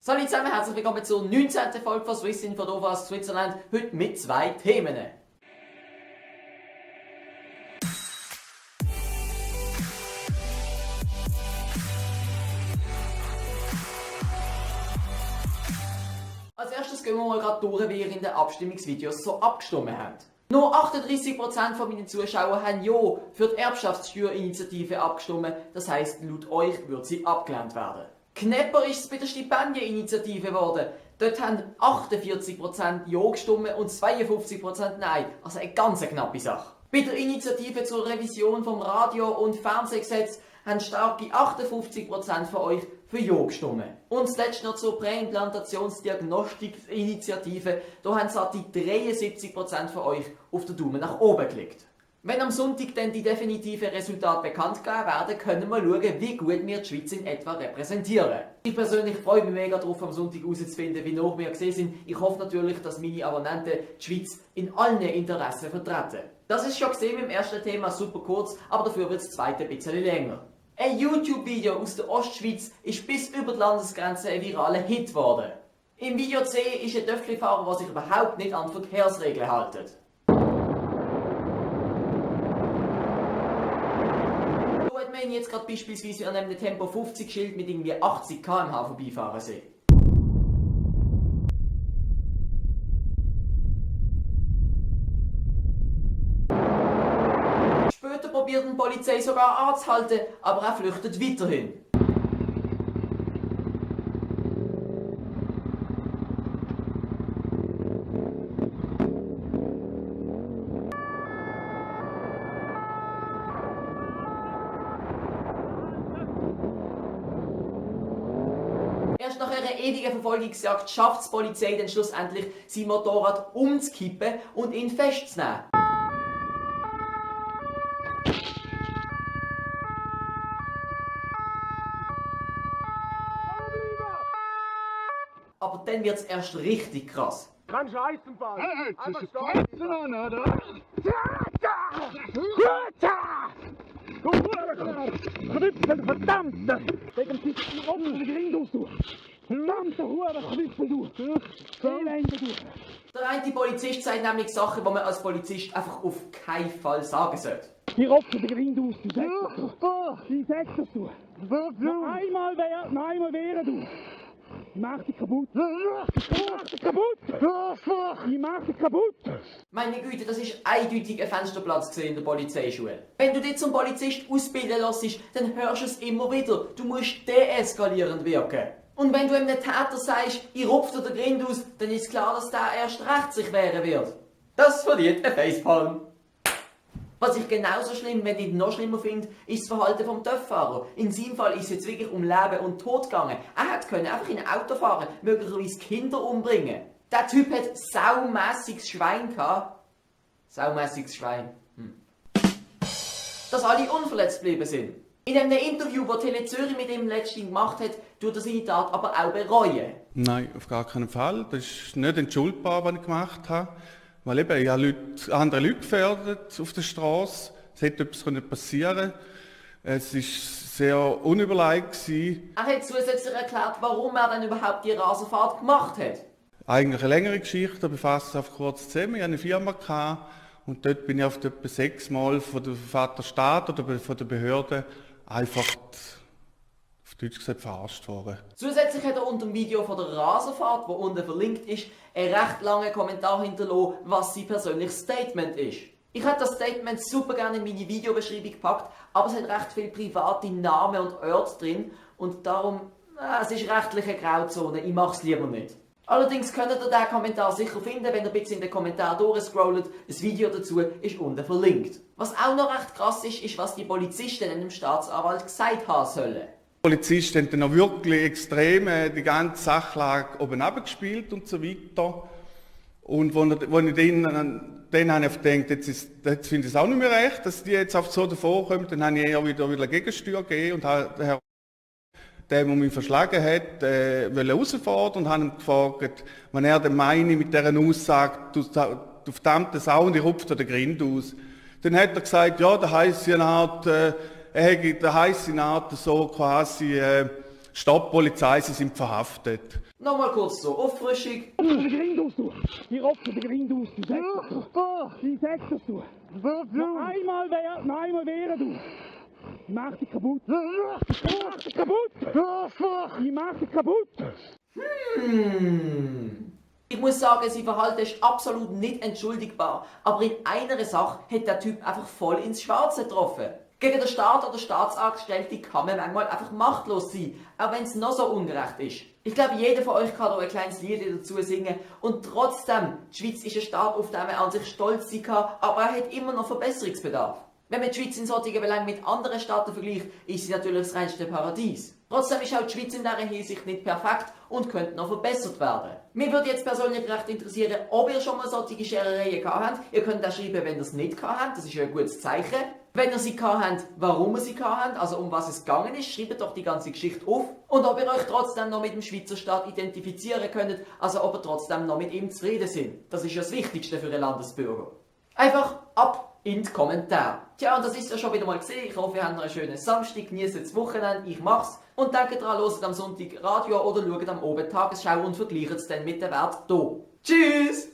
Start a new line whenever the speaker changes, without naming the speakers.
Hallo zusammen, herzlich willkommen zur 19. Folge von Swiss Info aus Switzerland. Heute mit zwei Themen. Als erstes gehen wir mal gerade durch, wie ihr in den Abstimmungsvideos so abgestimmt habt. Nur 38% von meinen Zuschauern haben ja für die Erbschaftssteuerinitiative abgestimmt, das heisst, laut euch wird sie abgelehnt werden. Knapper ist es bei der Stipendieninitiative geworden. Dort haben 48% Ja gestimmt und 52% Nein. Also eine ganz knappe Sache. Bei der Initiative zur Revision vom Radio- und Fernsehgesetz haben starke 58% von euch für Ja gestimmt. Und zuletzt noch zur Präimplantationsdiagnostikinitiative. Da haben satte 73% von euch auf den Daumen nach oben gelegt. Wenn am Sonntag dann die definitiven Resultate bekannt gegeben werden, können wir schauen, wie gut wir die Schweiz in etwa repräsentieren. Ich persönlich freue mich mega darauf, am Sonntag herauszufinden, wie nah wir gesehen sind. Ich hoffe natürlich, dass meine Abonnenten die Schweiz in allen Interessen vertreten. Das ist schon gesehen im ersten Thema super kurz, aber dafür wird das zweite ein bisschen länger. Ein YouTube-Video aus der Ostschweiz ist bis über die Landesgrenze ein viraler Hit geworden. Im Video zu sehen ist ein Töfflifahrer, der sich überhaupt nicht an die Verkehrsregeln hält. Wenn ich jetzt gerade beispielsweise an einem Tempo 50 Schild mit irgendwie 80 km/h vorbeifahren sehe. Später probiert die Polizei sogar anzuhalten, aber er flüchtet weiterhin. Erst nach einer ewigen Verfolgungsjagd schafft die Polizei dann schlussendlich, sein Motorrad umzukippen und ihn festzunehmen. Aber dann wird es erst richtig krass.
Kein Scheißenfall!
Einfach stoppen! Oder?
Du Knüppel, verdammt! Wegen dem Rocken der Grindus, du! Verdammter Hurenknüppel, du! Elende, du!
Der eine Polizist sagt nämlich Sachen, die man als Polizist einfach auf keinen Fall sagen sollte.
Die Rocken der Grindus, du sagst das, du! Die sagst das, du! Noch einmal wehren, du! Ich mach dich kaputt! Ich mach dich kaputt! Ich mach dich kaputt!
Meine Güte, das ist eindeutig ein Fensterplatz in der Polizeischule. Wenn du dich zum Polizist ausbilden lässt, dann hörst du es immer wieder. Du musst deeskalierend wirken. Und wenn du einem Täter sagst, ich rupfe dir den Grind aus, dann ist klar, dass der erst recht sich wehren wird. Das verdient ein Facepalm. Was ich genauso schlimm, wenn nicht noch schlimmer finde, ist das Verhalten vom TÜV-Fahrer. In seinem Fall ist es jetzt wirklich um Leben und Tod gegangen. Er hätte einfach in ein Auto fahren, möglicherweise Kinder umbringen. Der Typ hat saumässiges Schwein gehabt. Saumässiges Schwein. Dass alle unverletzt geblieben sind. In einem Interview, das Tele Zürich mit ihm letztens gemacht hat, tut er seine Tat aber auch bereuen.
Nein, auf gar keinen Fall. Das ist nicht entschuldbar, was ich gemacht habe. Weil eben, ich habe andere Leute gefährdet auf der Straße. Es hätte etwas passieren können. Es war sehr unüberlegt.
Er hat zusätzlich erklärt, warum er dann überhaupt die Rasenfahrt gemacht hat.
Eigentlich eine längere Geschichte, aber ich fasse es auf kurz zusammen. Ich hatte eine Firma und dort bin ich oft etwa 6 Mal von der Vaterstaat oder von der Behörde einfach auf Deutsch gesagt verarscht worden.
Zusätzlich hat er unter dem Video von der Rasenfahrt, wo unten verlinkt ist, einen recht langen Kommentar hinterlassen, was sein persönliches Statement ist. Ich hätte das Statement super gerne in meine Videobeschreibung gepackt, aber es hat recht viele private Namen und Orte drin und darum, es ist rechtliche Grauzone, ich mache es lieber nicht. Allerdings könnt ihr diesen Kommentar sicher finden, wenn ihr ein bisschen in den Kommentar durchscrollt. Das Video dazu ist unten verlinkt. Was auch noch recht krass ist, ist, was die Polizisten dem Staatsanwalt gesagt haben sollen.
Die Polizisten haben dann auch wirklich extrem die ganze Sachlage oben abgespielt und so weiter. Und wo ich dann habe ich gedacht, jetzt finde ich es auch nicht mehr recht, dass die jetzt auf so davor kommen. Dann habe ich eher wieder Gegensteuer gegeben und habe den Herrn, der mich verschlagen hat, herausfordern und habe ihn gefragt, wenn er dann meine mit dieser Aussage, du verdammte Sau und ich rupfe den Grind aus. Dann hat er gesagt, ja, der heisse Art so quasi Stadtpolizei, sie sind verhaftet.
Nochmal kurz zur Auffrischung.
Den Grind aus, du! Die Rotze, den Grind aus, du Sektor! Die Sektor, du! Noch einmal wehren, du! Ich mach dich kaputt! Ich mach dich kaputt! Ich mach dich kaputt!
Ich muss sagen, sein Verhalten ist absolut nicht entschuldigbar, aber in einer Sache hat der Typ einfach voll ins Schwarze getroffen. Gegen den Staat oder Staatsangestellte kann man manchmal einfach machtlos sein, auch wenn es noch so ungerecht ist. Ich glaube, jeder von euch kann auch ein kleines Lied dazu singen und trotzdem, die Schweiz ist ein Staat, auf den man an sich stolz sein kann, aber er hat immer noch Verbesserungsbedarf. Wenn man die Schweiz in solchen Belangen mit anderen Staaten vergleicht, ist sie natürlich das reinste Paradies. Trotzdem ist auch die Schweiz in dieser Hinsicht nicht perfekt und könnte noch verbessert werden. Mir würde jetzt persönlich recht interessieren, ob ihr schon mal solche Scherereien gehabt habt. Ihr könnt auch schreiben, wenn ihr es nicht gehabt habt, das ist ja ein gutes Zeichen. Wenn ihr sie gehabt habt, warum ihr sie gehabt habt, also um was es gegangen ist, schreibt doch die ganze Geschichte auf. Und ob ihr euch trotzdem noch mit dem Schweizer Staat identifizieren könnt, also ob ihr trotzdem noch mit ihm zufrieden sind. Das ist ja das Wichtigste für einen Landesbürger. Einfach ab in die Kommentare. Tja, und das ist ja schon wieder mal gesehen. Ich hoffe, ihr habt noch einen schönen Samstag, genießt das Wochenende, ich mach's. Und denkt dran, hört am Sonntag Radio oder schaut am Abend Tagesschau und vergleicht es dann mit dem Wert hier. Tschüss!